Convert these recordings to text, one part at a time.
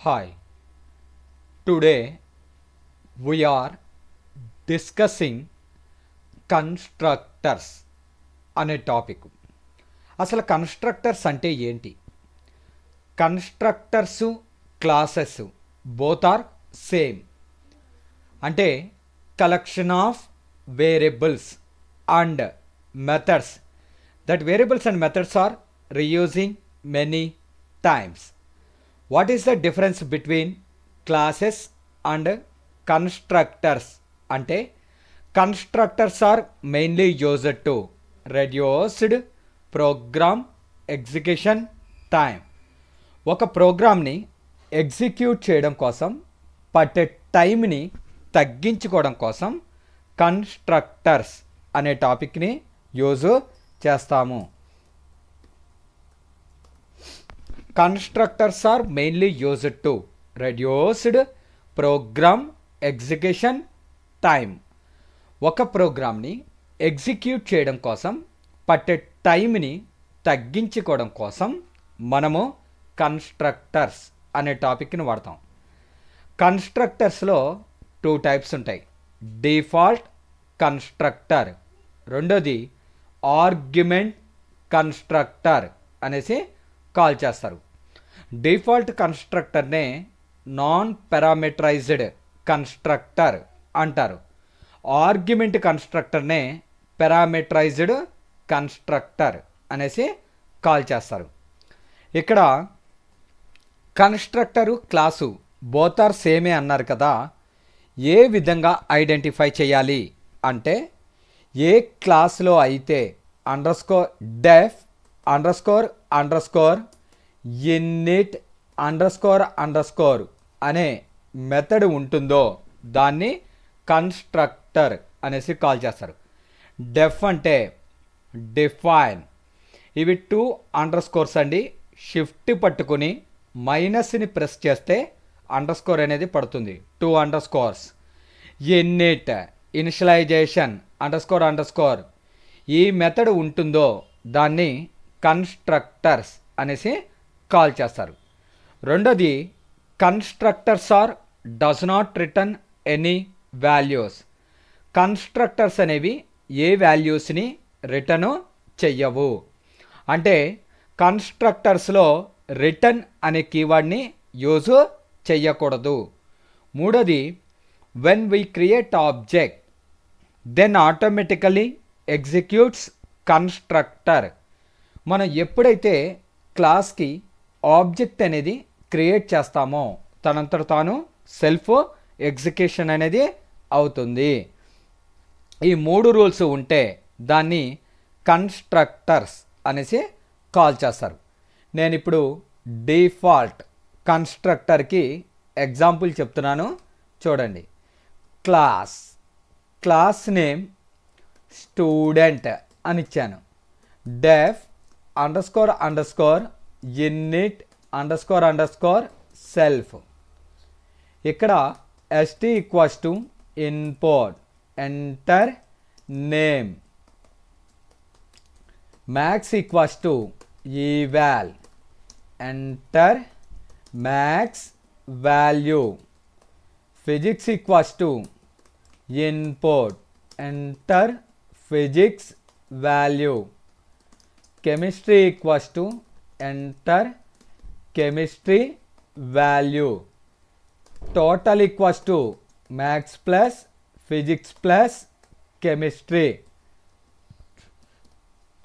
Hi, today we are discussing constructors అనే topic. అసలు constructors అంటే ఏంటి? Constructors classes both are same. అంటే collection of variables and methods. That variables and methods are reusing many times. What is the difference between classes and constructors? అంటే constructors are mainly used to reduced program execution time. ఒక ప్రోగ్రామ్ని execute చేయడం కోసం పట్టే టైంని తగ్గించుకోవడం కోసం constructors అనే టాపిక్ని యూజ్ చేస్తాము. Constructors are mainly used to reduced program execution time. ఒక ప్రోగ్రామ్ని ఎగ్జిక్యూట్ చేయడం కోసం పట్టే టైంని తగ్గించుకోవడం కోసం మనము కన్స్ట్రక్టర్స్ అనే టాపిక్ని వాడతాం. కన్స్ట్రక్టర్స్లో 2 టైప్స్ ఉంటాయి. డిఫాల్ట్ కన్స్ట్రక్టర్, రెండోది ఆర్గ్యుమెంట్ కన్స్ట్రక్టర్ అనేసి కాల్ చేస్తారు. డిఫాల్ట్ కన్స్ట్రక్టర్నే నాన్ పారామీటరైజ్డ్ కన్స్ట్రక్టర్ అంటారు. ఆర్గ్యుమెంట్ కన్స్ట్రక్టర్నే పారామీటరైజ్డ్ కన్స్ట్రక్టర్ అనేసి కాల్ చేస్తారు. ఇక్కడ కన్స్ట్రక్టరు క్లాసు బోత్ ఆర్ సేమే అన్నారు కదా. ఏ విధంగా ఐడెంటిఫై చేయాలి అంటే, ఏ క్లాస్లో అయితే _def _init _ అనే మెథడ్ ఉంటుందో దాన్ని కన్స్ట్రక్టర్ అనేసి కాల్ చేస్తారు. డెఫ్ అంటే డిఫైన్. ఇవి 2 అండర్స్కోర్స్ అండి. షిఫ్ట్ పట్టుకుని మైనస్ని ప్రెస్ చేస్తే అండర్స్కోర్ అనేది పడుతుంది. 2 అండర్స్కోర్స్. ఇన్నిట్ ఇనిషియలైజేషన్ __ ఈ మెథడ్ ఉంటుందో దాన్ని కన్స్ట్రక్టర్స్ అనేసి కాల్ చేస్తారు. రెండోది constructors or does not return any values. Constructors అనేవి ఏ వాల్యూస్ని రిటర్న్ చెయ్యవు. అంటే కన్స్ట్రక్టర్స్లో రిటర్న్ అనే కీవర్డ్ని యూజ్ చెయ్యకూడదు. మూడోది when we create object then automatically executes constructor. మనం ఎప్పుడైతే క్లాస్కి ఆబ్జెక్ట్ అనేది క్రియేట్ చేస్తామో తనంతట తాను సెల్ఫ్ ఎగ్జిక్యూషన్ అనేది అవుతుంది. ఈ 3 రూల్స్ ఉంటే దాన్ని కన్స్ట్రక్టర్స్ అనేసి కాల్ చేస్తారు. నేను ఇప్పుడు డిఫాల్ట్ కన్స్ట్రక్టర్కి ఎగ్జాంపుల్ చెప్తున్నాను, చూడండి. క్లాస్ నేమ్ స్టూడెంట్ అని ఇచ్చాను. డెఫ్ __ init _ self. ఇక్కడ st = input enter name. max = eval enter max value. physics = input enter physics value. chemistry = enter chemistry value. total = max plus physics plus chemistry.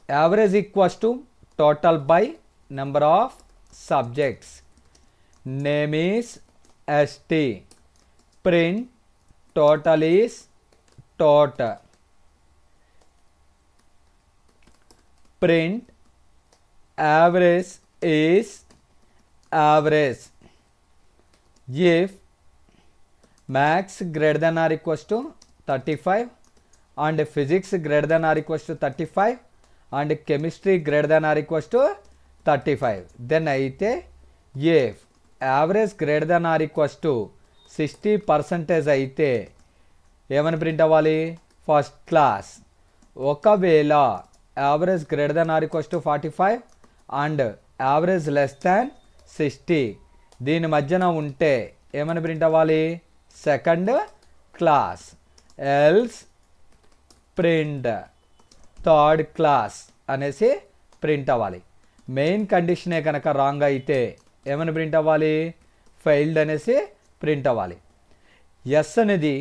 average = total by number of subjects. name is st. print total is total. print average is average. if max > 35 and physics > 35 and chemistry > 35 then అయితే if average > 60% అయితే ఏమని print అవ్వాలి? First class. ఒకవేళ average > 45 and average less than 60 దీని మధ్యన ఉంటే ఏమని print అవ్వాలి? Second class. Else print third class అనేసి ప్రింట్ అవ్వాలి. మెయిన్ కండిషనే కనుక రాంగ్ అయితే ఏమని ప్రింట్ అవ్వాలి? ఫెయిల్డ్ అనేసి ప్రింట్ అవ్వాలి. ఎస్ అనేది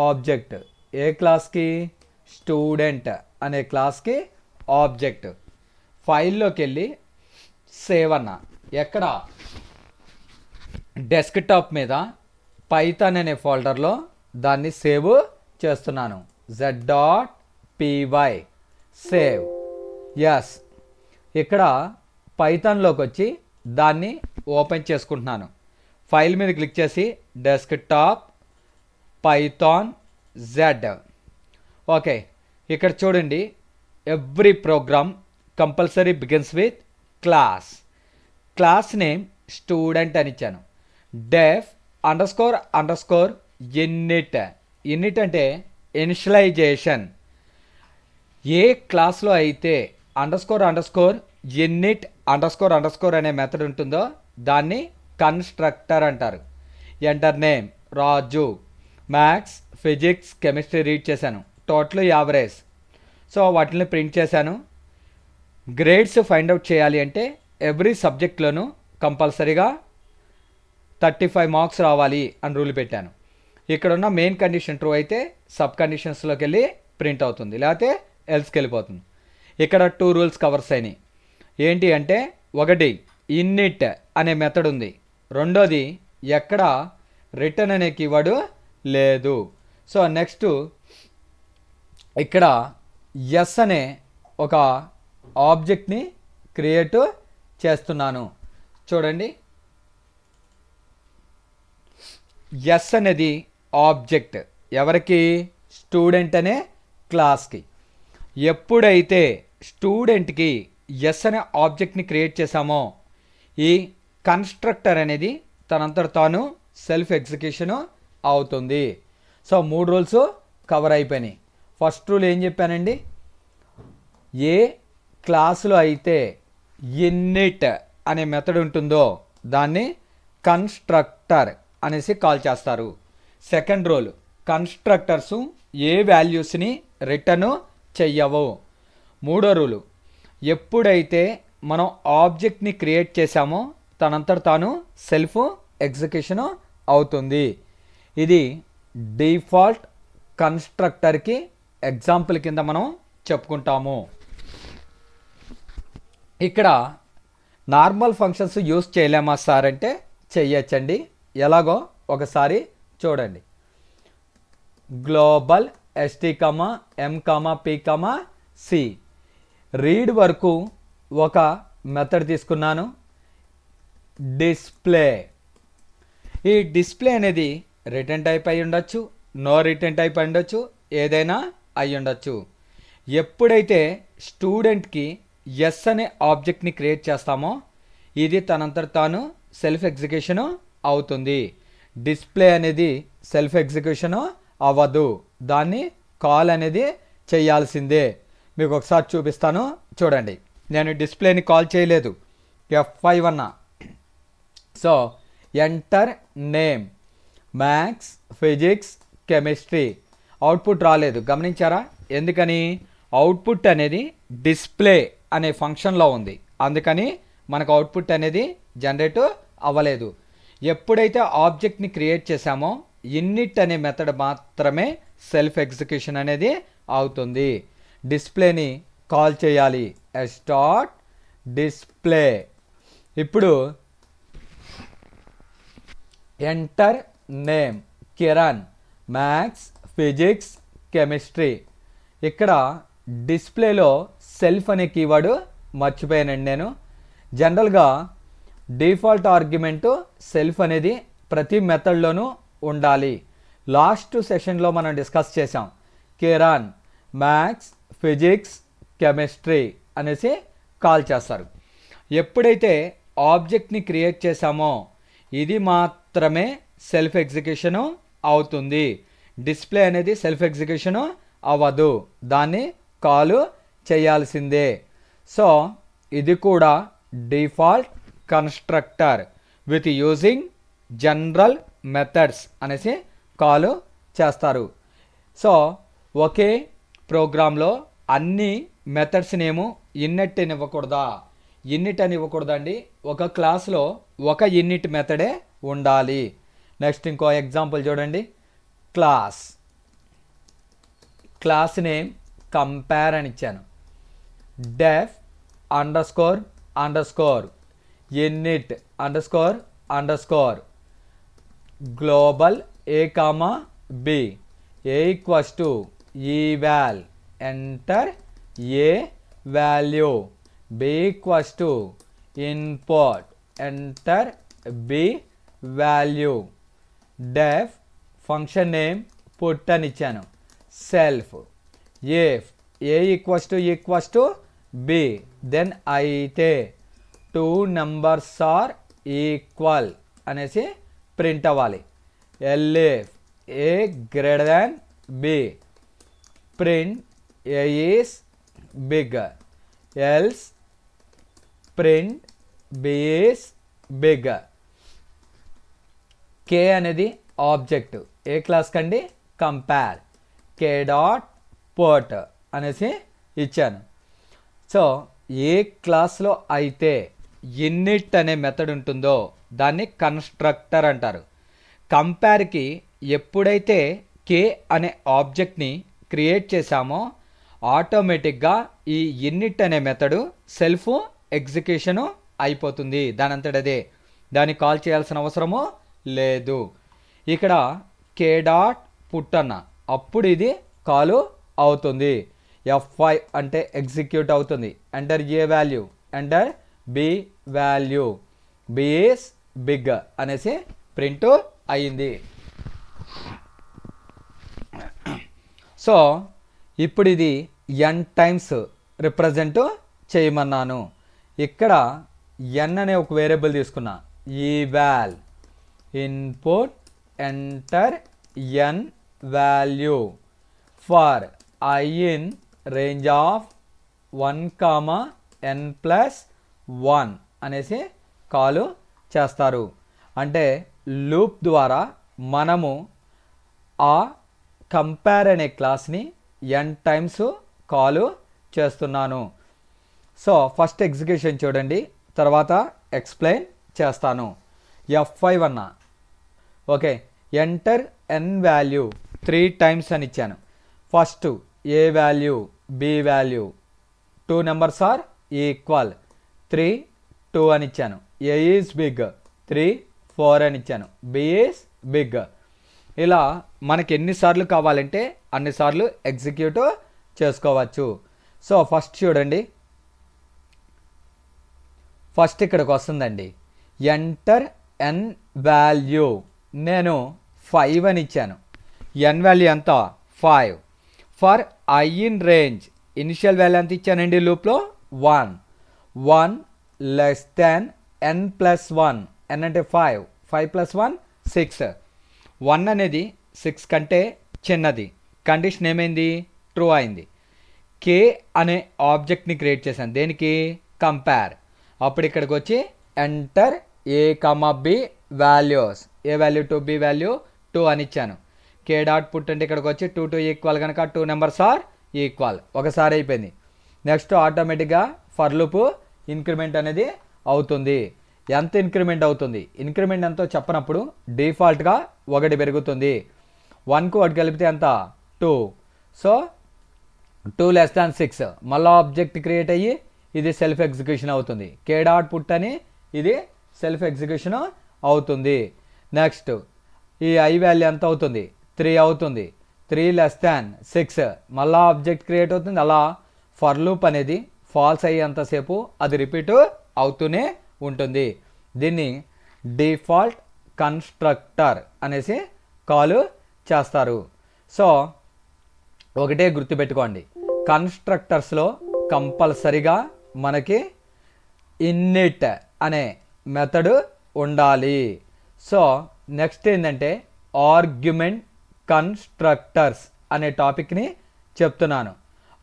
ఆబ్జెక్ట్. ఏ క్లాస్కి? స్టూడెంట్ అనే క్లాస్కి ఆబ్జెక్ట్. ఫైల్లోకి వెళ్ళి సేవ్ అన్న. ఎక్కడ? డెస్క్టాప్ మీద పైథాన్ అనే ఫోల్డర్లో దాన్ని సేవ్ చేస్తున్నాను. z.py save. ఎస్. ఇక్కడ పైథాన్లోకి వచ్చి దాన్ని ఓపెన్ చేసుకుంటున్నాను. ఫైల్ మీద క్లిక్ చేసి డెస్క్టాప్ పైథాన్ జెడ్. ఓకే, ఇక్కడ చూడండి, every program compulsory begins with class. Class name student అని ఇచ్చాను. Def underscore init. Init అంటే ఇనిషియలైజేషన్. ఏ క్లాస్లో అయితే underscore init underscore అనే మెథడ్ ఉంటుందో దాన్ని కన్స్ట్రక్టర్ అంటారు. Enter name Raju. Maths, physics, chemistry read చేశాను. Total average. సో వాటిని ప్రింట్ చేశాను. గ్రేడ్స్ ఫైండ్ అవుట్ చేయాలి అంటే ఎవ్రీ సబ్జెక్ట్లోనూ కంపల్సరీగా 35 మార్క్స్ రావాలి అని రూల్ పెట్టాను. ఇక్కడ ఉన్న మెయిన్ కండిషన్ ట్రూ అయితే సబ్ కండిషన్స్లోకి వెళ్ళి ప్రింట్ అవుతుంది, లేకపోతే ఎల్స్కి వెళ్ళిపోతుంది. ఇక్కడ 2 రూల్స్ కవర్స్ అయినాయి. ఏంటి అంటే, ఒకటి ఇన్నిట్ అనే మెథడ్ ఉంది. రెండోది ఎక్కడ రిటర్న్ అనే కీవర్డ్ లేదు. సో నెక్స్ట్ ఇక్కడ ఎస్ అనే ఒక ఆబ్జెక్ట్ని క్రియేట్ చేస్తున్నాను. చూడండి, ఎస్ అనేది ఆబ్జెక్ట్. ఎవరికి? స్టూడెంట్ అనే క్లాస్కి. ఎప్పుడైతే స్టూడెంట్కి ఎస్ అనే ఆబ్జెక్ట్ని క్రియేట్ చేసామో ఈ కన్స్ట్రక్టర్ అనేది తనంతట తాను సెల్ఫ్ ఎగ్జిక్యూషన్ అవుతుంది. సో 3 రూల్స్ కవర్ అయిపోయినాయి. ఫస్ట్ రూల్ ఏం చెప్పానండి? ఏ క్లాసులో అయితే ఇన్నిట్ అనే మెథడ్ ఉంటుందో దాన్ని కన్స్ట్రక్టర్ అనేసి కాల్ చేస్తారు. సెకండ్ రూల్, కన్స్ట్రక్టర్స్ ఏ వాల్యూస్ని రిటర్న్ చెయ్యవు. మూడో రూలు, ఎప్పుడైతే మనం ఆబ్జెక్ట్ని క్రియేట్ చేసామో తనంతట తాను సెల్ఫ్ ఎగ్జిక్యూషన్ అవుతుంది. ఇది డిఫాల్ట్ కన్స్ట్రక్టర్కి ఎగ్జాంపుల్ కింద మనం చెప్పుకుంటాము. ఇక్కడ నార్మల్ ఫంక్షన్స్ యూస్ చేయలేమా సార్ అంటే చెయ్యొచ్చండి. ఎలాగో ఒకసారి చూడండి. Global st, m, p, c read వరకు ఒక మెథడ్ తీసుకున్నాను. డిస్ప్లే. ఈ డిస్ప్లే అనేది రిటర్న్ టైప్ అయి ఉండొచ్చు, నో రిటర్న్ టైప్ అయి ఉండొచ్చు, ఏదైనా అయి ఉండొచ్చు. ఎప్పుడైతే స్టూడెంట్కి ఎస్ అనే ఆబ్జెక్ట్ని క్రియేట్ చేస్తామో ఇది తనంతట తాను సెల్ఫ్ ఎగ్జిక్యూషన్ అవుతుంది. డిస్ప్లే అనేది సెల్ఫ్ ఎగ్జిక్యూషన్ అవ్వదు, దాన్ని కాల్ అనేది చేయాల్సిందే. మీకు ఒకసారి చూపిస్తాను, చూడండి. నేను డిస్ప్లేని కాల్ చేయలేదు, F5 అన్నా. So enter name maths, physics, chemistry. Output రాలేదు, గమనించారా? ఎందుకని? అవుట్పుట్ అనేది డిస్ప్లే అనే ఫంక్షన్లో ఉంది, అందుకని మనకు అవుట్పుట్ అనేది జనరేట్ అవ్వలేదు. ఎప్పుడైతే ఆబ్జెక్ట్ని క్రియేట్ చేసామో ఇన్నిట్ అనే మెథడ్ మాత్రమే సెల్ఫ్ ఎగ్జిక్యూషన్ అనేది అవుతుంది. డిస్ప్లేని కాల్ చేయాలి, స్టార్ట్ డిస్ప్లే. ఇప్పుడు enter name Kiran, maths, physics, chemistry. ఇక్కడ డిస్ప్లేలో సెల్ఫ్ అనే కీవర్డ్ మర్చిపోయానండి నేను. జనరల్గా డిఫాల్ట్ ఆర్గ్యుమెంటు సెల్ఫ్ అనేది ప్రతి మెథడ్లోనూ ఉండాలి. లాస్ట్ సెషన్లో మనం డిస్కస్ చేసాం. కిరణ్ మ్యాథ్స్, ఫిజిక్స్, కెమిస్ట్రీ అనేసి కాల్ చేస్తారు. ఎప్పుడైతే ఆబ్జెక్ట్ని క్రియేట్ చేసామో ఇది మాత్రమే సెల్ఫ్ ఎగ్జిక్యూషను అవుతుంది. డిస్ప్లే అనేది సెల్ఫ్ ఎగ్జిక్యూషను అవ్వదు, దాన్ని కాల్ చేయాల్సిందే. సో ఇది కూడా default constructor. With using general methods అనేసి కాల్ చేస్తారు. సో ఒకే ప్రోగ్రాంలో అన్ని మెథడ్స్ నేము ఇన్నిట్ అని ఇవ్వకూడదా? ఇన్నిట్ అని ఇవ్వకూడదండి. ఒక క్లాస్లో ఒక ఇన్నిట్ మెథడే ఉండాలి. నెక్స్ట్ ఇంకో ఎగ్జాంపుల్ చూడండి. క్లాస్ నేమ్ కంపేర్ అని ఇచ్చాను. Def underscore underscore init underscore underscore global A comma B A equals to eval enter a value b equals to input enter b value def function name put అని ఇచ్చాను. self if a equals to b then అయితే two numbers are equal అనేసి print అవ్వాలి. elif a greater than b print a is bigger else print b is bigger. k అనేది object ఏ class కండి compare k dot put అనేసి ఇచ్చాను. So ఏ క్లాస్లో అయితే init అనే మెథడ్ ఉంటుందో దాన్ని కన్స్ట్రక్టర్ అంటారు. కంపేర్కి ఎప్పుడైతే k అనే ఆబ్జెక్ట్ని క్రియేట్ చేసామో ఆటోమేటిక్గా ఈ ఇన్నిట్ అనే మెథడు సెల్ఫ్ ఎగ్జిక్యూషను అయిపోతుంది దానంతటదే. దాన్ని కాల్ చేయాల్సిన అవసరము లేదు. ఇక్కడ k డాట్ పుట్ అన్న అప్పుడు ఇది కాలు అవుతుంది. F5 అంటే ఎగ్జిక్యూట్ అవుతుంది. Enter A value enter B value B is big అనేసి ప్రింట్ అయ్యింది. సో ఇప్పుడు ఇది n టైమ్స్ రిప్రజెంట్ చేయమన్నాను. ఇక్కడ n అనే ఒక వేరియబుల్ తీసుకున్నా. eval input enter n value for I in range of 1, n+1 అనేసి కాల్ చేస్తారు. అంటే లూప్ ద్వారా మనము ఆ కంపేర్ అనే క్లాస్ని n టైమ్స్ కాల్ చేస్తున్నాను. సో ఫస్ట్ ఎగ్జిక్యూషన్ చూడండి, తర్వాత ఎక్స్ప్లెయిన్ చేస్తాను. F5 అన్న okay enter n value 3 times అని ఇచ్చాను. First A value B value 2 numbers are equal 3 2 అని ఇచ్చాను. ఏ ఈజ్ బిగ్ 3 4 అని ఇచ్చాను. B is big. ఇలా మనకి ఎన్నిసార్లు కావాలంటే అన్నిసార్లు ఎగ్జిక్యూట్ చేసుకోవచ్చు. సో ఫస్ట్ చూడండి, ఫస్ట్ ఇక్కడికి వస్తుందండి. ఎంటర్ n వాల్యూ నేను 5 అని ఇచ్చాను. n వాల్యూ ఎంత 5. For I in range initial value ఎంత ఇచ్చానండి లూప్లో 1 లెస్ దాన్ n+1 n అంటే 5 + 1 6. 1 అనేది 6 కంటే చిన్నది. కండిషన్ ఏమైంది ట్రూ అయింది. k అనే ఆబ్జెక్ట్ని క్రియేట్ చేశాను. దేనికి కంపేర్. అప్పుడు ఇక్కడికి వచ్చి enter A comma B values A value 2 B value 2 అని ఇచ్చాను. k డాట్ పుట్ అంటే ఇక్కడికి వచ్చి 2 ఈక్వల్ కనుక 2 నెంబర్స్ ఆర్ ఈక్వల్. ఒకసారి అయిపోయింది. నెక్స్ట్ ఆటోమేటిక్గా ఫర్ లూప్ ఇంక్రిమెంట్ అనేది అవుతుంది. ఎంత ఇంక్రిమెంట్ అవుతుంది, ఇంక్రిమెంట్ ఎంతో చెప్పనప్పుడు డిఫాల్ట్గా 1 పెరుగుతుంది. 1కు 1 కలిపితే ఎంత 2. సో 2 లెస్ దాన్ 6 మళ్ళీ ఆబ్జెక్ట్ క్రియేట్ అయ్యి ఇది సెల్ఫ్ ఎగ్జిక్యూషన్ అవుతుంది. k డాట్ పుట్ అని ఇది సెల్ఫ్ ఎగ్జిక్యూషన్ అవుతుంది. నెక్స్ట్ ఈ I వాల్యూ ఎంత అవుతుంది 3 అవుతుంది. 3 లెస్ దాన్ 6 మళ్ళీ ఆబ్జెక్ట్ క్రియేట్ అవుతుంది. అలా ఫర్ లూప్ అనేది ఫాల్స్ అయ్యేంతసేపు అది రిపీట్ అవుతూనే ఉంటుంది. దీన్ని డిఫాల్ట్ కన్స్ట్రక్టర్ అనేసి కాల్ చేస్తారు. సో ఒకటే గుర్తుపెట్టుకోండి, కన్స్ట్రక్టర్స్లో కంపల్సరిగా మనకి ఇన్నిట్ అనే మెథడ్ ఉండాలి. సో నెక్స్ట్ ఏంటంటే ఆర్గ్యుమెంట్ కన్స్ట్రక్టర్స్ అనే టాపిక్ని చెప్తున్నాను.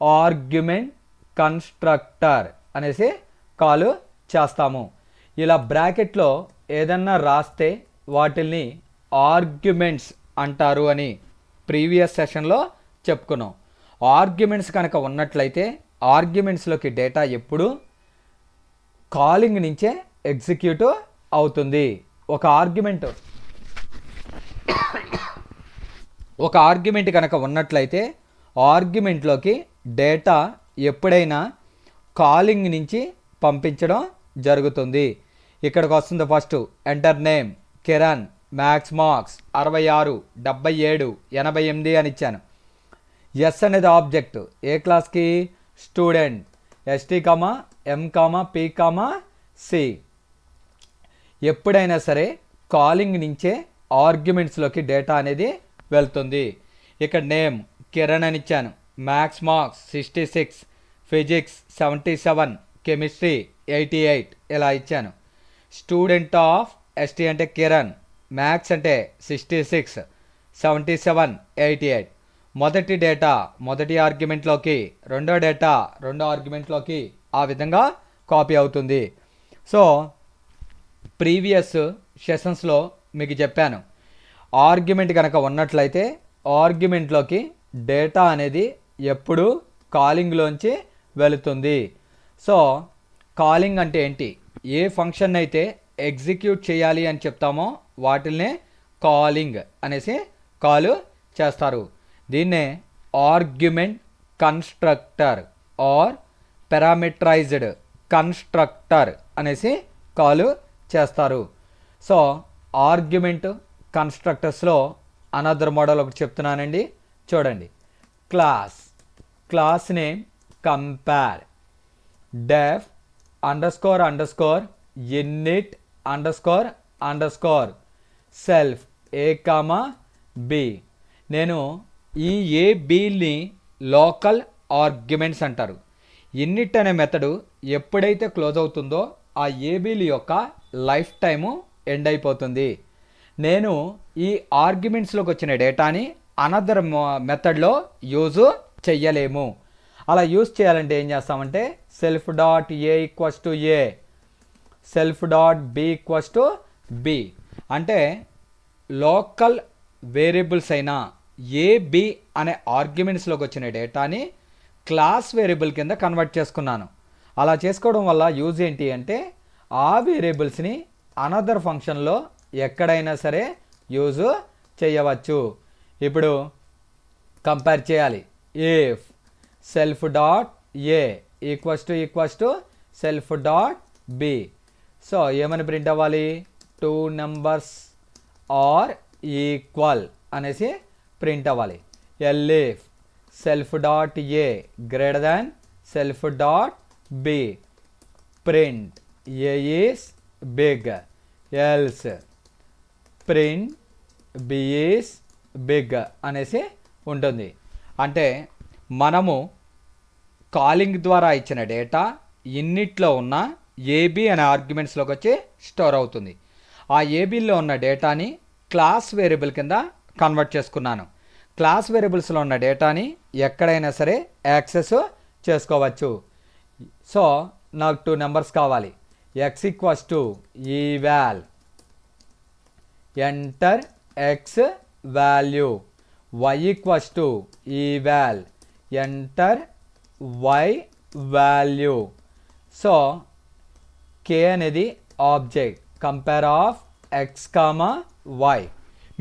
ఆర్గ్యుమెంట్ కన్స్ట్రక్టర్ అనేసి కాల్ చేస్తాము. ఇలా బ్రాకెట్లో ఏదన్నా రాస్తే వాటిల్ని ఆర్గ్యుమెంట్స్ అంటారు అని ప్రీవియస్ సెషన్లో చెప్పుకున్నాం. ఆర్గ్యుమెంట్స్ కనుక ఉన్నట్లయితే ఆర్గ్యుమెంట్స్లోకి డేటా ఎప్పుడు కాలింగ్ నుంచే ఎగ్జిక్యూట్ అవుతుంది. ఒక ఆర్గ్యుమెంట్ కనుక ఉన్నట్లయితే ఆర్గ్యుమెంట్లోకి డేటా ఎప్పుడైనా కాలింగ్ నుంచి పంపించడం జరుగుతుంది. ఇక్కడికి వస్తుంది first enter name Kiran, maths marks 66, 77, 88 అని ఇచ్చాను. ఎస్ అనేది ఆబ్జెక్ట్, ఏ క్లాస్కి స్టూడెంట్, ఎస్టీ కామా ఎం కామా పి కామా సి. ఎప్పుడైనా సరే కాలింగ్ నుంచే ఆర్గ్యుమెంట్స్లోకి డేటా అనేది వెళ్తుంది. ఇక్కడ నేమ్ కిరణ్ అని ఇచ్చాను, మ్యాథ్స్ మార్క్స్ 66, ఫిజిక్స్ 77, కెమిస్ట్రీ 88 ఇలా ఇచ్చాను. స్టూడెంట్ ఆఫ్ ఎస్టీ అంటే కిరణ్, మ్యాథ్స్ అంటే 66, 77, 88. మొదటి డేటా మొదటి ఆర్గ్యుమెంట్లోకి, రెండో డేటా రెండో ఆర్గ్యుమెంట్లోకి ఆ విధంగా కాపీ అవుతుంది. సో ప్రీవియస్ సెషన్స్లో మీకు చెప్పాను, ఆర్గ్యుమెంట్ కనుక ఉన్నట్లయితే ఆర్గ్యుమెంట్లోకి డేటా అనేది ఎప్పుడు కాలింగ్లోంచి వెళుతుంది. సో కాలింగ్ అంటే ఏంటి? ఏ ఫంక్షన్ అయితే ఎగ్జిక్యూట్ చేయాలి అని చెప్తామో వాటిల్నే కాలింగ్ అనేసి కాల్ చేస్తారు. దీన్నే argument constructor or parameterized constructor అనేసి కాల్ చేస్తారు. సో ఆర్గ్యుమెంట్ కన్స్ట్రక్టర్స్లో అనదర్ మోడల్ ఒకటి చెప్తున్నానండి, చూడండి. Class name compare, def underscore underscore init underscore self a comma b. నేను ఈ ఏ బిని లోకల్ ఆర్గ్యుమెంట్స్ అంటారు. ఇన్నిట్ అనే మెథడు ఎప్పుడైతే క్లోజ్ అవుతుందో ఆ ఏబీల యొక్క లైఫ్ టైము ఎండ్ అయిపోతుంది. నేను ఈ ఆర్గ్యుమెంట్స్లోకి వచ్చిన డేటాని అనదర్ మెథడ్లో యూజ్ చెయ్యలేము. అలా యూజ్ చేయాలంటే ఏం చేస్తామంటే self dot A equals to A, self dot B equals to B. అంటే లోకల్ వేరియబుల్స్ అయినా ఏ బి అనే ఆర్గ్యుమెంట్స్లోకి వచ్చిన డేటాని క్లాస్ వేరియబుల్ కింద కన్వర్ట్ చేసుకున్నాను. అలా చేసుకోవడం వల్ల యూజ్ ఏంటి అంటే ఆ వేరియబుల్స్ని అనదర్ ఫంక్షన్లో ఎక్కడైనా సరే యూజ్ చేయవచ్చు. ఇప్పుడు కంపేర్ చేయాలి. If self dot A equals to self dot B. So ఏమని ప్రింట్ అవ్వాలి? 2 numbers ఆర్ ఈక్వల్ అనేసి ప్రింట్ అవ్వాలి. Elif self dot A greater than self dot B, print A is big, else print B is big అనేసి ఉంటుంది. అంటే మనము calling ద్వారా ఇచ్చిన డేటా ఇన్నిట్లో ఉన్న ఏబీ అనే ఆర్గ్యుమెంట్స్లోకి వచ్చి స్టోర్ అవుతుంది. ఆ ఏబీలో ఉన్న డేటాని క్లాస్ వేరియబుల్ కింద కన్వర్ట్ చేసుకున్నాను. క్లాస్ వేరియబుల్స్లో ఉన్న డేటాని ఎక్కడైనా సరే యాక్సెస్ చేసుకోవచ్చు. సో నాకు 2 numbers కావాలి. X equals to eval, enter X value, Y equals to eval, enter Y value. So K అనేది object, compare of X comma Y.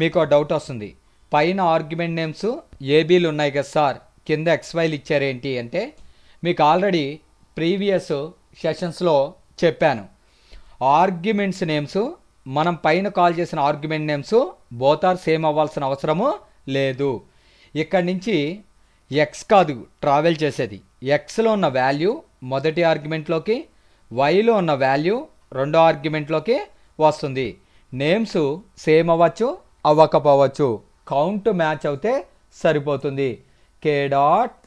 మీకు డౌట్ వస్తుంది, పైన ఆర్గ్యుమెంట్ నేమ్స్ ఏబీలు ఉన్నాయి కదా సార్, కింద ఎక్స్వైలు ఇచ్చారేంటి అంటే మీకు ఆల్రెడీ ప్రీవియస్ సెషన్స్లో చెప్పాను. ఆర్గ్యుమెంట్స్ నేమ్స్ మనం పైన కాల్ చేసిన argument names both are same అవ్వాల్సిన అవసరము లేదు. ఇక్కడి నుంచి ఎక్స్ కాదు ట్రావెల్ చేసేది, ఎక్స్లో ఉన్న వాల్యూ మొదటి ఆర్గ్యుమెంట్లోకి, వైలో ఉన్న వాల్యూ రెండో ఆర్గ్యుమెంట్లోకి వస్తుంది. నేమ్స్ సేమ్ అవ్వచ్చు అవ్వకపోవచ్చు, కౌంట్ మ్యాచ్ అవుతే సరిపోతుంది. కే డాట్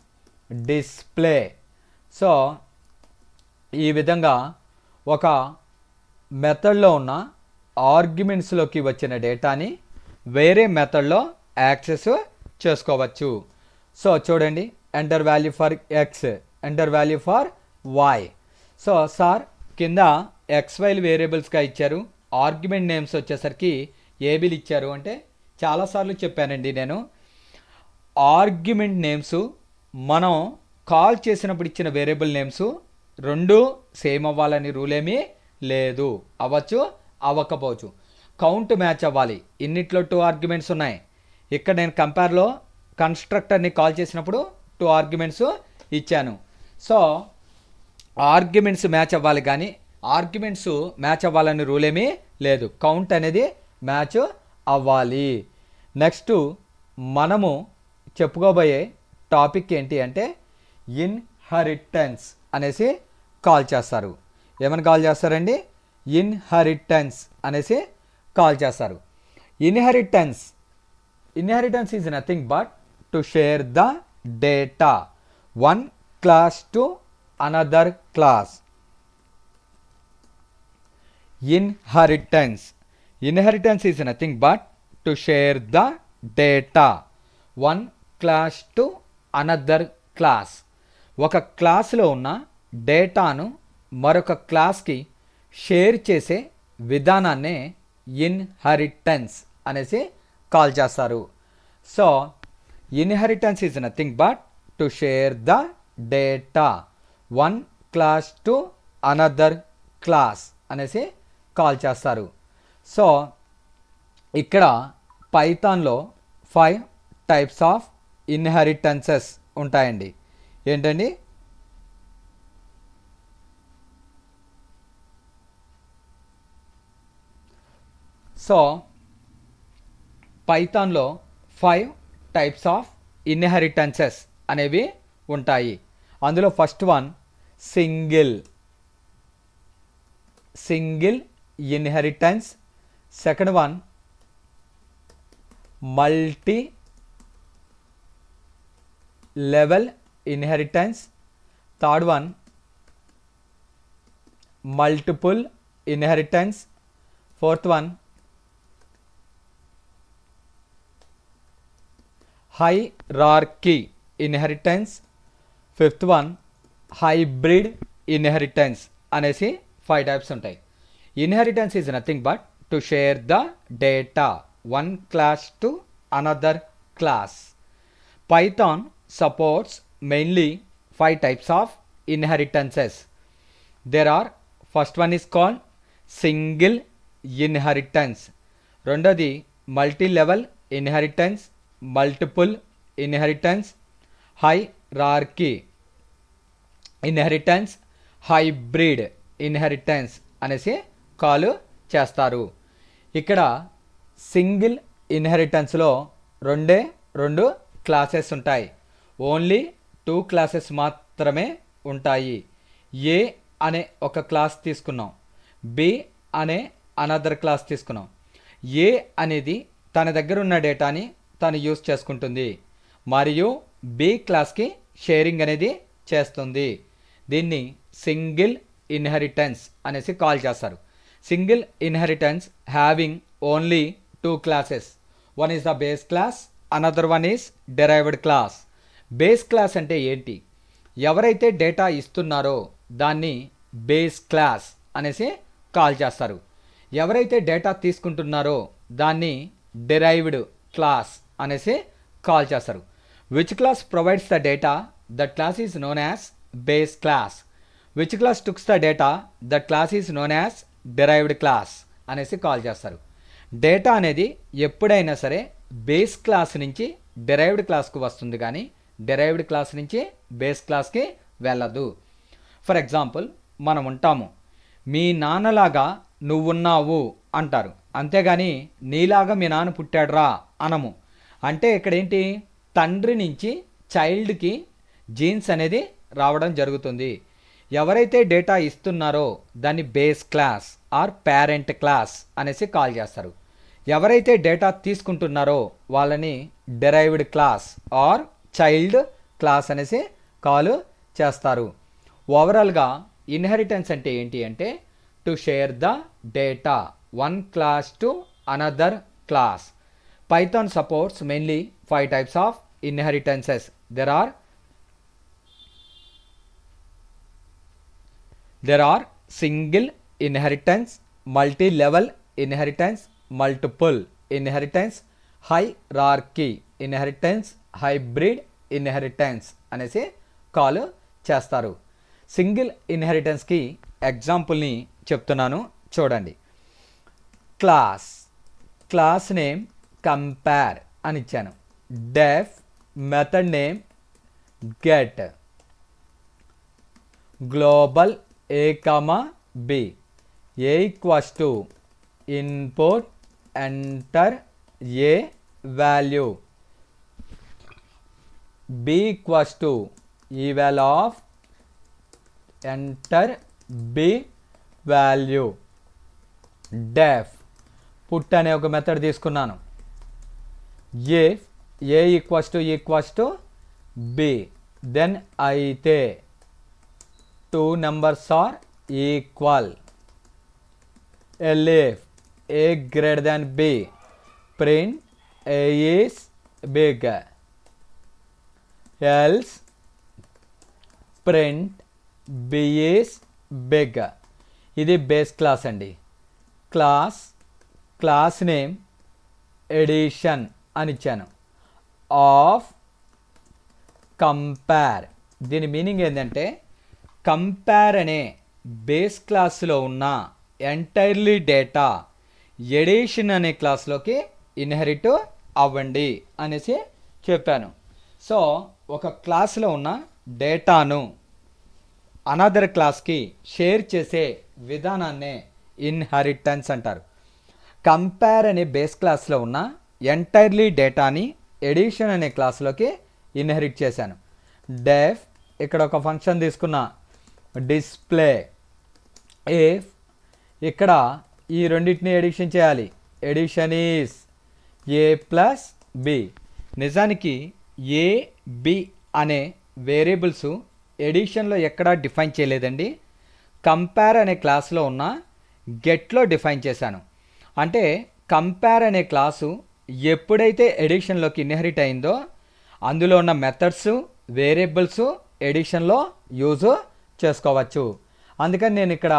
డిస్ప్లే. సో ఈ విధంగా ఒక మెథడ్లో ఉన్న ఆర్గ్యుమెంట్స్లోకి వచ్చిన డేటాని వేరే మెథడ్లో యాక్సెస్ చేసుకోవచ్చు. సో చూడండి, enter value for X, enter value for Y. So sir కింద ఎక్స్వైల్ వేరియబుల్స్గా ఇచ్చారు. ఆర్గ్యుమెంట్ నేమ్స్ వచ్చేసరికి ఏబీలు ఇచ్చారు. అంటే చాలాసార్లు చెప్పానండి నేను, ఆర్గ్యుమెంట్ నేమ్స్ మనం కాల్ చేసినప్పుడు ఇచ్చిన వేరియబుల్ నేమ్స్ రెండు సేమ్ అవ్వాలని రూల్ ఏమీ లేదు. అవ్వచ్చు, అవ్వకపోవచ్చు. కౌంట్ మ్యాచ్ అవ్వాలి. ఇన్నిట్లో 2 ఆర్గ్యుమెంట్స్ ఉన్నాయి. ఇక్కడ నేను కంపేర్లో కన్స్ట్రక్టర్ని కాల్ చేసినప్పుడు 2 ఆర్గ్యుమెంట్స్ ఇచ్చాను. సో ఆర్గ్యుమెంట్స్ మ్యాచ్ అవ్వాలి, కానీ ఆర్గ్యుమెంట్స్ మ్యాచ్ అవ్వాలని రూల్ ఏమీ లేదు. కౌంట్ అనేది మ్యాచ్ అవ్వాలి. నెక్స్ట్ మనము చెప్పుకోబోయే టాపిక్ ఏంటి అంటే ఇన్హెరిటెన్స్ అనేసి కాల్ చేస్తారు. ఏమని కాల్ చేస్తారండి? ఇన్హెరిటెన్స్ అనేసి కాల్ చేస్తారు. Inheritance is nothing but to share the data one class to another class. Inheritance is nothing but to share the data one class to another class. ఒక క్లాస్లో ఉన్న డేటాను మరొక క్లాస్కి షేర్ చేసే విధానాన్నే ఇన్హెరిటెన్స్ అనేసి కాల్ చేస్తారు. So inheritance is nothing but to share the data one class to another class అనేసి కాల్ చేస్తారు. సో ఇక్కడ పైథాన్లో 5 టైప్స్ ఆఫ్ ఇన్హెరిటెన్సెస్ ఉంటాయండి. ఏంటండి? సో పైథాన్లో 5 టైప్స్ ఆఫ్ ఇన్హెరిటెన్సెస్ అనేవి ఉంటాయి. అందులో first one single inheritance. Second one multi level inheritance. Third one multiple inheritance. Fourth one hierarchy inheritance. Fifth one hybrid inheritance అనేసి 5 types ఉంటాయి. Inheritance is nothing but to share the data one class to another class. Python supports mainly 5 types of inheritances. There are first one is called single inheritance. రెండోది multi level inheritance, multiple inheritance, hierarchy inheritance, hybrid inheritance అనేసి call చేస్తారు. ఇక్కడ single ఇన్హెరిటెన్స్లో రెండు classes ఉంటాయి. Only 2 classes మాత్రమే ఉంటాయి. ఏ అనే ఒక క్లాస్ తీసుకున్నాం, బి అనే అనదర్ క్లాస్ తీసుకున్నాం. ఏ అనేది తన దగ్గర ఉన్న డేటాని తను యూస్ చేసుకుంటుంది, మరియు బి క్లాస్కి షేరింగ్ అనేది చేస్తుంది. దీన్ని సింగిల్ ఇన్హెరిటెన్స్ అనేసి కాల్ చేస్తారు. Single inheritance having only 2 classes. One is the base class, another one is derived class. Base class అంటే ఏంటి? ఎవరైతే డేటా ఇస్తున్నారో దాన్ని బేస్ క్లాస్ అనేసి కాల్ చేస్తారు. ఎవరైతే డేటా తీసుకుంటున్నారో దాన్ని డెరైవ్డ్ క్లాస్ అనేసి కాల్ చేస్తారు. Which class provides the data, that class is known as base class. Which class tooks the data, that class is known as derived class అనేసి call చేస్తారు. Data అనేది ఎప్పుడైనా సరే బేస్ క్లాస్ నుంచి derived క్లాస్కు వస్తుంది, కానీ డెరైవ్డ్ క్లాస్ నుంచి బేస్ క్లాస్కి వెళ్ళదు. ఫర్ ఎగ్జాంపుల్, మనం ఉంటాము, మీ నాన్నలాగా నువ్వున్నావు అంటారు, అంతేగాని నీలాగా మీ నాన్న పుట్టాడురా అనము. అంటే ఇక్కడ ఏంటి? తండ్రి నుంచి చైల్డ్కి జీన్స్ అనేది రావడం జరుగుతుంది. ఎవరైతే డేటా ఇస్తున్నారో దాన్ని base class or parent class అనేసి కాల్ చేస్తారు. ఎవరైతే డేటా తీసుకుంటున్నారో వాళ్ళని derived class or child class అనేసి కాల్ చేస్తారు. ఓవరాల్గా ఇన్హెరిటెన్స్ అంటే ఏంటి అంటే to share the data one class to another class. Python supports mainly 5 types of inheritances. There are single inheritance, multi level inheritance, multiple inheritance, hierarchy inheritance, hybrid inheritance అనేసి call చేస్తారు. Single ఇన్హెరిటెన్స్కి ఎగ్జాంపుల్ని చెప్తున్నాను చూడండి. Class name compare అని ఇచ్చాను. Def method name get, global A comma B, A equals to input enter A value, B equals to eval of enter B value. Def put అనే ఒక మెథడ్ తీసుకున్నాను. If A equals to B then అయితే two numbers are equal. Elif A greater than B print A is big, else print B is big. ఇది base class అండి. Class name addition అని ఇచ్చాను. Of compare, దీని meaning ఏంటంటే compare అనే base క్లాస్లో ఉన్న ఎంటైర్లీ డేటా ఎడిషన్ అనే క్లాస్లోకి ఇన్హెరిట్ అవ్వండి అనేసి చెప్పాను. సో ఒక క్లాస్లో ఉన్న డేటాను అనదర్ క్లాస్కి షేర్ చేసే విధానాన్నే ఇన్హెరిటెన్స్ అంటారు. కంపేర్ అనే బేస్ క్లాస్లో ఉన్న ఎంటైర్లీ డేటాని ఎడిషన్ అనే క్లాస్లోకి ఇన్హెరిట్ చేశాను. డెఫ్ ఇక్కడ ఒక ఫంక్షన్ తీసుకున్న డిస్ప్లే ఇఫ్ ఇక్కడ ఈ రెండింటిని ఎడిషన్ చేయాలి. Addition is A plus B. నిజానికి ఏ బి అనే వేరియబుల్స్ ఎడిషన్లో ఎక్కడా డిఫైన్ చేయలేదండి. కంపేర్ అనే క్లాస్లో ఉన్న గెట్లో డిఫైన్ చేశాను. అంటే కంపేర్ అనే క్లాసు ఎప్పుడైతే ఎడిషన్లోకి ఇన్హెరిట్ అయిందో అందులో ఉన్న మెథడ్స్ వేరియబుల్స్ ఎడిషన్లో యూజ్ చేసుకోవచ్చు. అందుకని నేను ఇక్కడ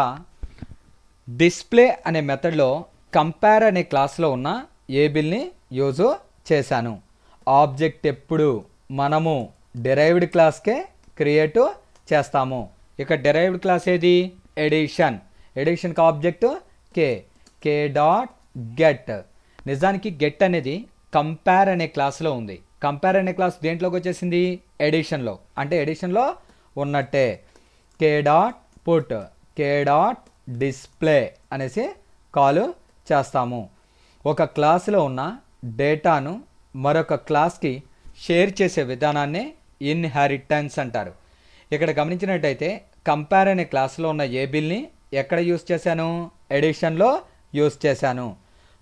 డిస్ప్లే అనే మెథడ్లో కంపేర్ అనే క్లాస్లో ఉన్న ఏబిల్ని యూజ్ చేశాను. ఆబ్జెక్ట్ ఎప్పుడు మనము డిరైవ్డ్ క్లాస్కే క్రియేట్ చేస్తాము. ఇక డిరైవ్డ్ క్లాస్ ఏది? ఎడిషన్. ఎడిషన్కి ఆబ్జెక్ట్ కే డాట్ గెట్. నిజానికి గెట్ అనేది కంపేర్ అనే క్లాస్లో ఉంది. కంపేర్ అనే క్లాస్ దేంట్లోకి వచ్చేసింది? ఎడిషన్లో. అంటే ఎడిషన్లో ఉన్నట్టే. కే డాట్ పుట్ కే డాట్ డిస్ప్లే అనేసి కాల్ చేస్తాము. ఒక క్లాస్లో ఉన్న డేటాను మరొక క్లాస్కి షేర్ చేసే విధానాన్ని ఇన్హెరిటెన్స్ అంటారు. ఇక్కడ గమనించినట్టయితే కంపేర్ అనే క్లాస్లో ఉన్న ఏబిల్ని ఎక్కడ యూస్ చేశాను? ఎడిషన్లో యూస్ చేశాను.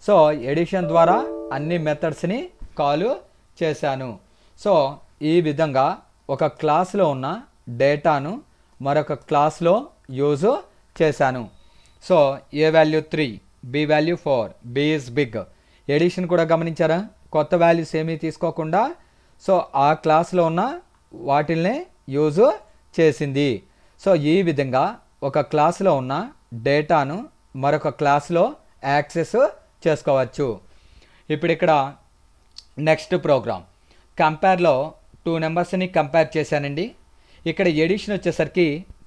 సో ఎడిషన్ ద్వారా అన్ని మెథడ్స్ని కాల్ చేశాను. సో ఈ విధంగా ఒక క్లాస్లో ఉన్న డేటాను మరొక క్లాస్లో యూజ్ చేశాను. So A value 3, B value 4, B is big. Addition కూడా గమనించారా? కొత్త వాల్యూస్ ఏమీ తీసుకోకుండా సో ఆ క్లాస్లో ఉన్న వాటిల్నే యూజ్ చేసింది. సో ఈ విధంగా ఒక క్లాస్లో ఉన్న డేటాను మరొక క్లాస్లో యాక్సెస్ చేసుకోవచ్చు. ఇప్పుడు ఇక్కడ నెక్స్ట్ ప్రోగ్రామ్ కంపేర్లో 2 నెంబర్స్ని కంపేర్ చేశానండి. ఇక్కడ ఎడిషన్ వచ్చేసరికి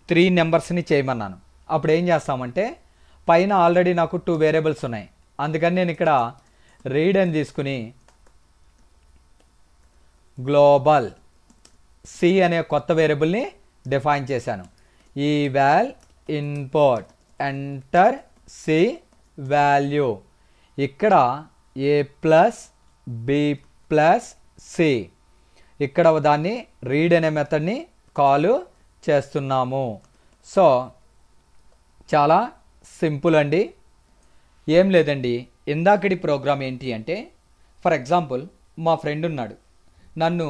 3 నెంబర్స్ని చేయమన్నాను. అప్పుడు ఏం చేస్తామంటే పైన ఆల్రెడీ నాకు 2 వేరియబుల్స్ ఉన్నాయి. అందుకని నేను ఇక్కడ రీడ్ అని తీసుకుని గ్లోబల్ సి అనే కొత్త వేరియబుల్ని డిఫైన్ చేశాను. ఈ వాల్ ఇన్పుట్ ఎంటర్ సి వాల్యూ. ఇక్కడ A plus B plus C. ఇక్కడ దాన్ని రీడ్ అనే మెథడ్ని కాల్ చేస్తున్నాము. సో చాలా సింపుల్ అండి. ఏం లేదండి, ఇందాకటి ప్రోగ్రామ్ ఏంటి అంటే ఫర్ ఎగ్జాంపుల్ మా ఫ్రెండ్ ఉన్నాడు. నన్ను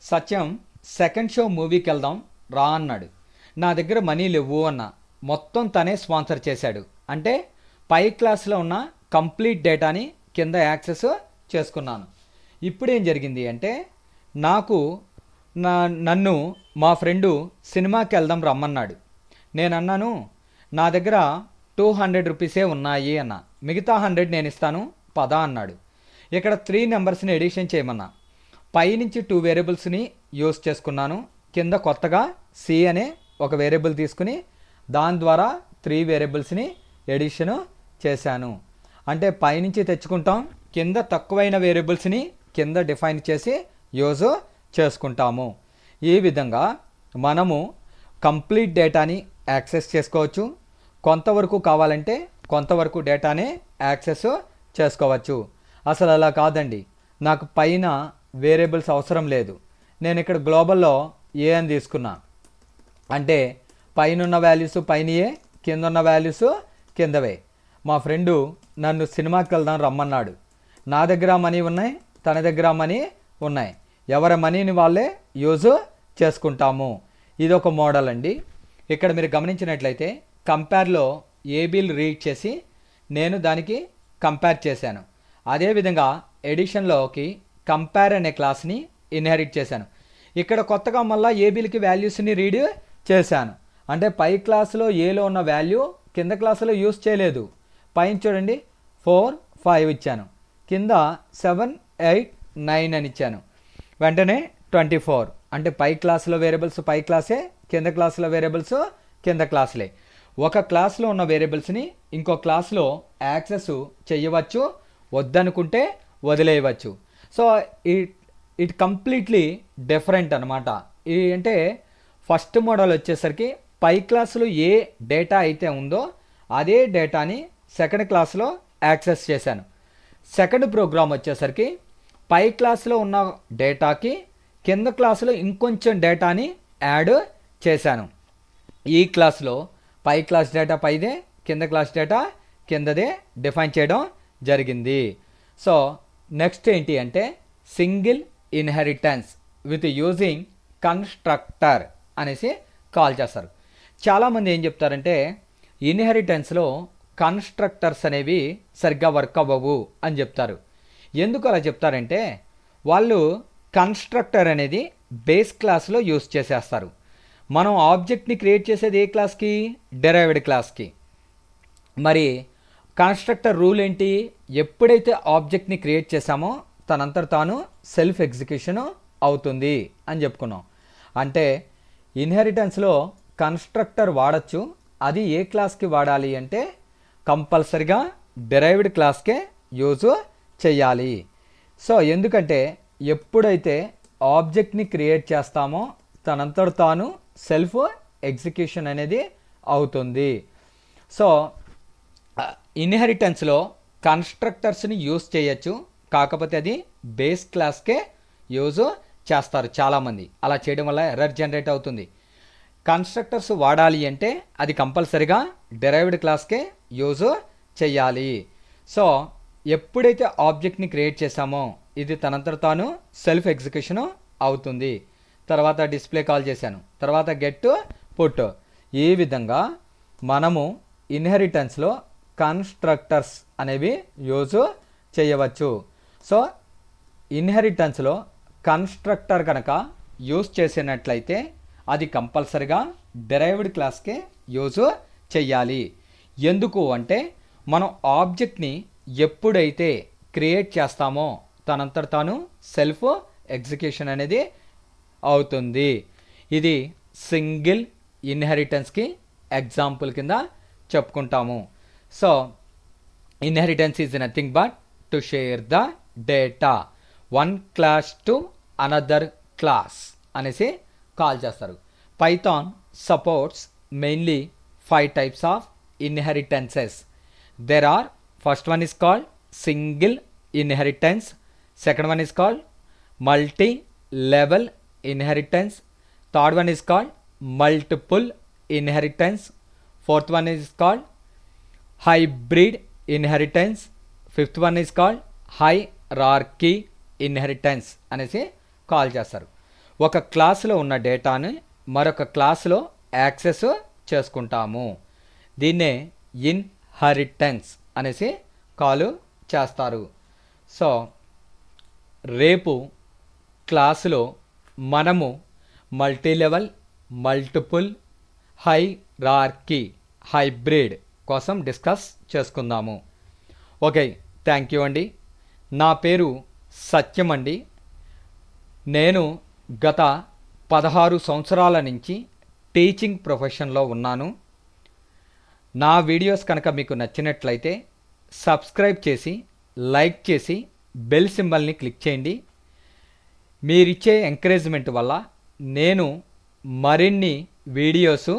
సత్యం సెకండ్ షో మూవీకి వెళ్దాం రా అన్నాడు. నా దగ్గర మనీ లేవు అన్న. మొత్తం తనే స్పాన్సర్ చేశాడు. అంటే పై క్లాస్లో ఉన్న కంప్లీట్ డేటాని కింద యాక్సెస్ చేసుకున్నాను. ఇప్పుడు ఏం జరిగింది అంటే నాకు నన్ను మా ఫ్రెండు సినిమాకి వెళ్దాం రమ్మన్నాడు. నేను అన్నాను నా దగ్గర 200 రూపీసే ఉన్నాయి అన్న, మిగతా 100 నేను ఇస్తాను పదా అన్నాడు. ఇక్కడ 3 నెంబర్స్ని ఎడిషన్ చేయమన్నా. పైనుంచి 2 వేరియబుల్స్ని యూస్ చేసుకున్నాను, కింద కొత్తగా సి అనే ఒక వేరియబుల్ తీసుకుని దాని ద్వారా 3 వేరియబుల్స్ని ఎడిషన్ చేశాను. అంటే పైనుంచి తెచ్చుకుంటాం, కింద తక్కువైన వేరియబుల్స్ని కింద డిఫైన్ చేసి యూజ్ చేసుకుంటాము. ఈ విధంగా మనము కంప్లీట్ డేటాని యాక్సెస్ చేసుకోవచ్చు. కొంతవరకు కావాలంటే కొంతవరకు డేటానే యాక్సెస్ చేసుకోవచ్చు. అసలు అలా కాదండి, నాకు పైన వేరియబుల్స్ అవసరం లేదు, నేను ఇక్కడ గ్లోబల్లో ఏ అని తీసుకున్నా అంటే పైన ఉన్న వాల్యూస్ పైనయే, కింద ఉన్న వాల్యూస్ కిందవే. మా ఫ్రెండు నన్ను సినిమాకి వెళ్దాం రమ్మన్నాడు. నా దగ్గర మనీ ఉన్నాయి, తన దగ్గర మనీ ఉన్నాయి, ఎవరి మనీని వాళ్ళే యూజ్ చేసుకుంటాము. ఇది ఒక మోడల్ అండి. ఇక్కడ మీరు గమనించినట్లయితే కంపేర్లో ఏబీలు రీడ్ చేసి నేను దానికి కంపేర్ చేశాను. అదేవిధంగా ఎడిషన్లోకి కంపేర్ అనే క్లాస్ని ఇన్హెరిట్ చేశాను. ఇక్కడ కొత్తగా మళ్ళీ ఏబీలకి వాల్యూస్ని రీడ్ చేశాను. అంటే పై క్లాసులో ఏలో ఉన్న వాల్యూ కింద క్లాసులో యూస్ చేయలేదు. పైన చూడండి 4, 5 ఇచ్చాను, కింద 7, 8, 9 అని ఇచ్చాను, వెంటనే 24. అంటే పై క్లాసులో వేరియబుల్స్ పై క్లాసే, కింద క్లాసులో వేరియబుల్స్ కింద క్లాసులే. ఒక క్లాస్లో ఉన్న వేరియబుల్స్ని ఇంకో క్లాస్లో యాక్సెస్ చేయవచ్చు, వద్దనుకుంటే వదిలేయవచ్చు. సో ఇట్ కంప్లీట్లీ డిఫరెంట్ అనమాట. అంటే ఫస్ట్ మోడల్ వచ్చేసరికి పై క్లాసులో ఏ డేటా అయితే ఉందో అదే డేటాని సెకండ్ క్లాస్లో యాక్సెస్ చేశాను. సెకండ్ ప్రోగ్రామ్ వచ్చేసరికి పై క్లాస్లో ఉన్న డేటాకి కింద క్లాసులో ఇంకొంచెం డేటాని యాడ్ చేశాను. ఈ క్లాస్లో పై క్లాస్ డేటా పైదే, కింద క్లాస్ డేటా కిందదే డిఫైన్ చేయడం జరిగింది. సో నెక్స్ట్ ఏంటి అంటే single inheritance with using constructor అనేసి కాల్ చేస్తారు. చాలామంది ఏం చెప్తారంటే ఇన్హెరిటెన్స్లో కన్స్ట్రక్టర్స్ అనేవి సరిగ్గా వర్క్ అవ్వవు అని చెప్తారు. ఎందుకు అలా చెప్తారంటే వాళ్ళు కన్స్ట్రక్టర్ అనేది బేస్ క్లాస్లో యూస్ చేసేస్తారు. మనం ఆబ్జెక్ట్ని క్రియేట్ చేసేది ఏ క్లాస్కి? డెరైవ్డ్ క్లాస్కి. మరి కన్స్ట్రక్టర్ రూల్ ఏంటి? ఎప్పుడైతే ఆబ్జెక్ట్ని క్రియేట్ చేసామో తనంతట తాను సెల్ఫ్ ఎగ్జిక్యూషన్ అవుతుంది అని చెప్పుకున్నాం. అంటే ఇన్హెరిటెన్స్లో కన్స్ట్రక్టర్ వాడచ్చు, అది ఏ క్లాస్కి వాడాలి అంటే కంపల్సరిగా డెరైవ్డ్ క్లాస్కే యూజ్ చేయాలి. సో ఎందుకంటే ఎప్పుడైతే ఆబ్జెక్ట్ని క్రియేట్ చేస్తామో తనంతట తాను సెల్ఫ్ ఎగ్జిక్యూషన్ అనేది అవుతుంది. సో ఇన్హెరిటెన్స్లో కన్స్ట్రక్టర్స్ని యూజ్ చేయొచ్చు, కాకపోతే అది బేస్ క్లాస్కే యూజ్ చేస్తారు చాలామంది. అలా చేయడం వల్ల ఎర్రర్ జనరేట్ అవుతుంది. కన్స్ట్రక్టర్స్ వాడాలి అంటే అది కంపల్సరిగా డెరైవ్డ్ క్లాస్కే యూజ్ చేయాలి. సో ఎప్పుడైతే ఆబ్జెక్ట్ని క్రియేట్ చేసామో ఇది తనంతట తాను సెల్ఫ్ ఎగ్జిక్యూషన్ అవుతుంది. తర్వాత డిస్ప్లే కాల్ చేశాను, తర్వాత గెట్ పుట్. ఈ విధంగా మనము ఇన్హెరిటెన్స్లో కన్స్ట్రక్టర్స్ అనేవి యూజ్ చేయవచ్చు. సో ఇన్హెరిటెన్స్లో కన్స్ట్రక్టర్ కనుక యూజ్ చేసినట్లయితే అది కంపల్సరిగా డెరైవ్డ్ క్లాస్కే యూజ్ చేయాలి. ఎందుకు అంటే మనం ఆబ్జెక్ట్ని ఎప్పుడైతే క్రియేట్ చేస్తామో తనంతట తాను సెల్ఫ్ ఎగ్జిక్యూషన్ అనేది అవుతుంది. ఇది సింగిల్ ఇన్హెరిటెన్స్కి ఎగ్జాంపుల్ కింద చెప్పుకుంటాము. So inheritance is nothing but to share the data one class to another class అనేసి కాల్ చేస్తారు. Python supports mainly 5 types of inheritances. There are, first one is called single inheritance, second one is called multi-level inheritance, third one is called multiple inheritance, fourth one is called hybrid inheritance, fifth one is called hierarchy inheritance అనేసి call చేస్తారు. ఒక క్లాసులో ఉన్న డేటాని మరొక క్లాసులో access చేసుకుంటాము. దీన్నే ఇన్హెరిటెన్స్ అనేసి కాల్ చేస్తారు. సో రేపు క్లాసులో మనము మల్టీలెవెల్, మల్టిపుల్, హైరార్కీ, హైబ్రిడ్ కోసం డిస్కస్ చేసుకుందాము. ఓకే, థ్యాంక్ యూ అండి. నా పేరు సత్యం అండి. నేను గత 16 సంవత్సరాల నుంచి టీచింగ్ ప్రొఫెషన్లో ఉన్నాను. నా వీడియోస్ కనుక మీకు నచ్చినట్లయితే సబ్స్క్రైబ్ చేసి, లైక్ చేసి, బెల్ సింబల్ని క్లిక్ చేయండి. మీరిచ్చే ఎంకరేజ్మెంట్ వల్ల నేను మరిన్ని వీడియోస్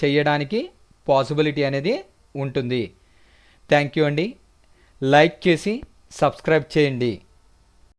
చేయడానికి పాసిబిలిటీ అనేది ఉంటుంది. థ్యాంక్ యూ అండి. లైక్ చేసి సబ్స్క్రైబ్ చేయండి.